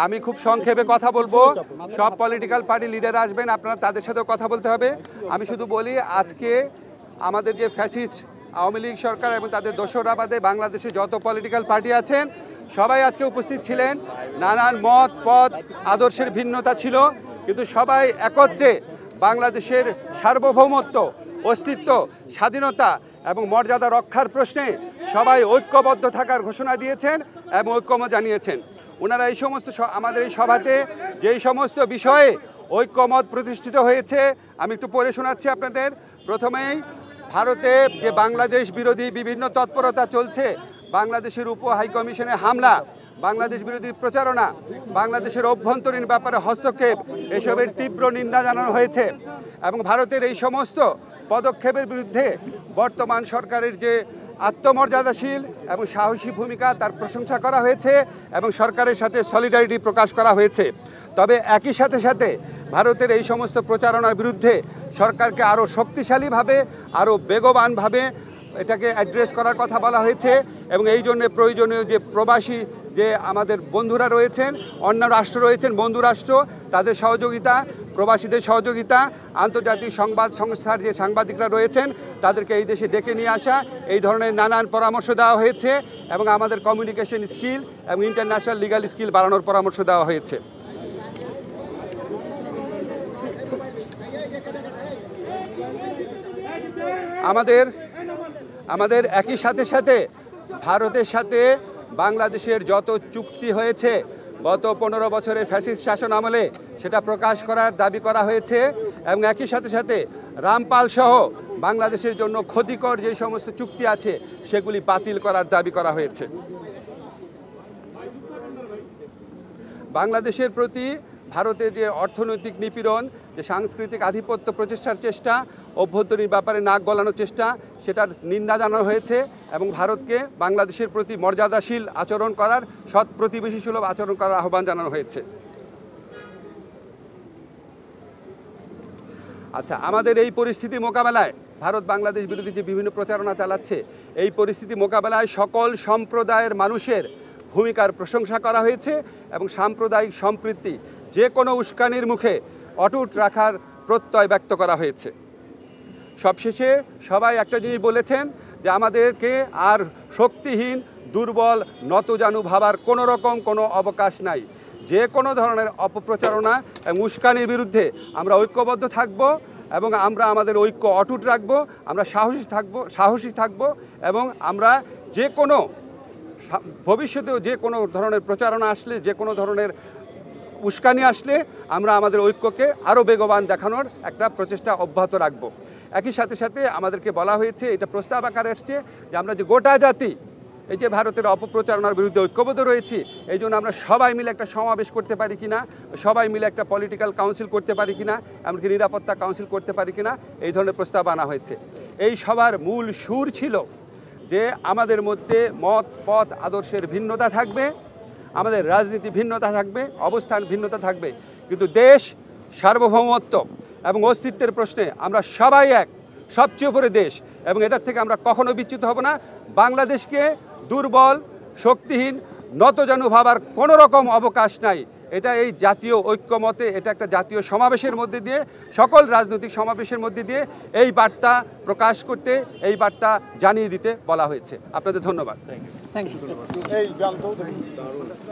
আমি খুব সংক্ষেপে কথা বলবো। সব পলিটিক্যাল পার্টি লিডার আসবেন, আপনারা তাদের সাথেও কথা বলতে হবে। আমি শুধু বলি, আজকে আমাদের যে ফ্যাসিস্ট আওয়ামী লীগ সরকার এবং তাদের দোসররা বাদে বাংলাদেশে যত পলিটিক্যাল পার্টি আছেন সবাই আজকে উপস্থিত ছিলেন। নানান মত পথ আদর্শের ভিন্নতা ছিল, কিন্তু সবাই একত্রে বাংলাদেশের সার্বভৌমত্ব, অস্তিত্ব, স্বাধীনতা এবং মর্যাদা রক্ষার প্রশ্নে সবাই ঐক্যবদ্ধ থাকার ঘোষণা দিয়েছেন এবং ঐক্যমত জানিয়েছেন। ওনারা এই সমস্ত আমাদের এই সভাতে যেই সমস্ত বিষয়ে ঐক্যমত প্রতিষ্ঠিত হয়েছে আমি একটু পড়ে শোনাচ্ছি আপনাদের। প্রথমেই ভারতে যে বাংলাদেশ বিরোধী বিভিন্ন তৎপরতা চলছে, বাংলাদেশের উপ হাইকমিশনে হামলা, বাংলাদেশ বিরোধী প্রচারণা, বাংলাদেশের অভ্যন্তরীণ ব্যাপারে হস্তক্ষেপ, এসবের তীব্র নিন্দা জানানো হয়েছে এবং ভারতের এই সমস্ত পদক্ষেপের বিরুদ্ধে বর্তমান সরকারের যে আত্মমর্যাদাশীল এবং সাহসী ভূমিকা তার প্রশংসা করা হয়েছে এবং সরকারের সাথে সলিডারিটি প্রকাশ করা হয়েছে। তবে একই সাথে সাথে ভারতের এই সমস্ত প্রচারণার বিরুদ্ধে সরকারকে আরও শক্তিশালীভাবে, আরও বেগবানভাবে এটাকে অ্যাড্রেস করার কথা বলা হয়েছে এবং এই জন্য প্রয়োজনীয় যে প্রবাসী যে আমাদের বন্ধুরা রয়েছেন, অন্য রাষ্ট্র রয়েছেন, বন্ধু রাষ্ট্র, তাদের সহযোগিতা, প্রবাসীদের সহযোগিতা, আন্তর্জাতিক সংবাদ সংস্থার যে সাংবাদিকরা রয়েছেন তাদেরকে এই দেশে ডেকে নিয়ে আসা, এই ধরনের নানান পরামর্শ দেওয়া হয়েছে এবং আমাদের কমিউনিকেশন স্কিল এবং ইন্টারন্যাশনাল লিগাল স্কিল বাড়ানোর পরামর্শ দেওয়া হয়েছে। আমাদের একই সাথে সাথে ভারতের সাথে বাংলাদেশের যত চুক্তি হয়েছে গত 15 বছরের ফ্যাসিস্ট শাসন আমলে সেটা প্রকাশ করার দাবি করা হয়েছে এবং একই সাথে সাথে রামপাল সহ বাংলাদেশের জন্য ক্ষতিকর যে সমস্ত চুক্তি আছে সেগুলি বাতিল করার দাবি করা হয়েছে। বাংলাদেশের প্রতি ভারতের যে অর্থনৈতিক নিপীড়ন, যে সাংস্কৃতিক আধিপত্য প্রতিষ্ঠার চেষ্টা, অভ্যন্তরীণ ব্যাপারে নাক গলানোর চেষ্টা, সেটার নিন্দা জানানো হয়েছে এবং ভারতকে বাংলাদেশের প্রতি মর্যাদাশীল আচরণ করার, সৎ প্রতিবেশী সুলভ আচরণ করার আহ্বান জানানো হয়েছে। আচ্ছা, আমাদের এই পরিস্থিতি মোকাবেলায় ভারত বাংলাদেশ বিরোধী যে বিভিন্ন প্রচারণা চালাচ্ছে, এই পরিস্থিতি মোকাবেলায় সকল সম্প্রদায়ের মানুষের ভূমিকার প্রশংসা করা হয়েছে এবং সাম্প্রদায়িক সম্প্রীতি যে কোনো উস্কানির মুখে অটুট রাখার প্রত্যয় ব্যক্ত করা হয়েছে। সবশেষে সবাই একটা জিনিস বলেছেন যে আমাদেরকে আর শক্তিহীন, দুর্বল, নতজানু ভাবার কোনো রকম কোনো অবকাশ নাই। যে কোনো ধরনের অপপ্রচারণা এবং উস্কানির বিরুদ্ধে আমরা ঐক্যবদ্ধ থাকব এবং আমরা আমাদের ঐক্য অটুট রাখব, আমরা সাহসী থাকব এবং আমরা যে কোনো ভবিষ্যতেও যে কোনো ধরনের প্রচারণা আসলে, যে কোনো ধরনের উস্কানি আসলে আমরা আমাদের ঐক্যকে আরও বেগবান দেখানোর একটা প্রচেষ্টা অব্যাহত রাখব। একই সাথে সাথে আমাদেরকে বলা হয়েছে, এটা প্রস্তাব আকারে আসছে যে আমরা যে গোটা জাতি এই যে ভারতের অপপ্রচারণার বিরুদ্ধে ঐক্যবদ্ধ রয়েছি, এই জন্য আমরা সবাই মিলে একটা সমাবেশ করতে পারি কিনা, সবাই মিলে একটা পলিটিক্যাল কাউন্সিল করতে পারি কিনা, এমনকি নিরাপত্তা কাউন্সিল করতে পারি কিনা, এই ধরনের প্রস্তাব আনা হয়েছে। এই সবার মূল সুর ছিল যে আমাদের মধ্যে মত পথ আদর্শের ভিন্নতা থাকবে, আমাদের রাজনীতি ভিন্নতা থাকবে, অবস্থান ভিন্নতা থাকবে, কিন্তু দেশ সার্বভৌমত্ব এবং অস্তিত্বের প্রশ্নে আমরা সবাই এক, সবচেয়ে উপরে দেশ এবং এটার থেকে আমরা কখনো বিচ্যুত হব না। বাংলাদেশকে দুর্বল, শক্তিহীন, নতজানু ভাবার কোনো রকম অবকাশ নাই। এটা এই জাতীয় ঐক্যমতে, এটা একটা জাতীয় সমাবেশের মধ্যে দিয়ে, সকল রাজনৈতিক সমাবেশের মধ্যে দিয়ে এই বার্তা প্রকাশ করতে, এই বার্তা জানিয়ে দিতে বলা হয়েছে। আপনাদের ধন্যবাদ। Thank you.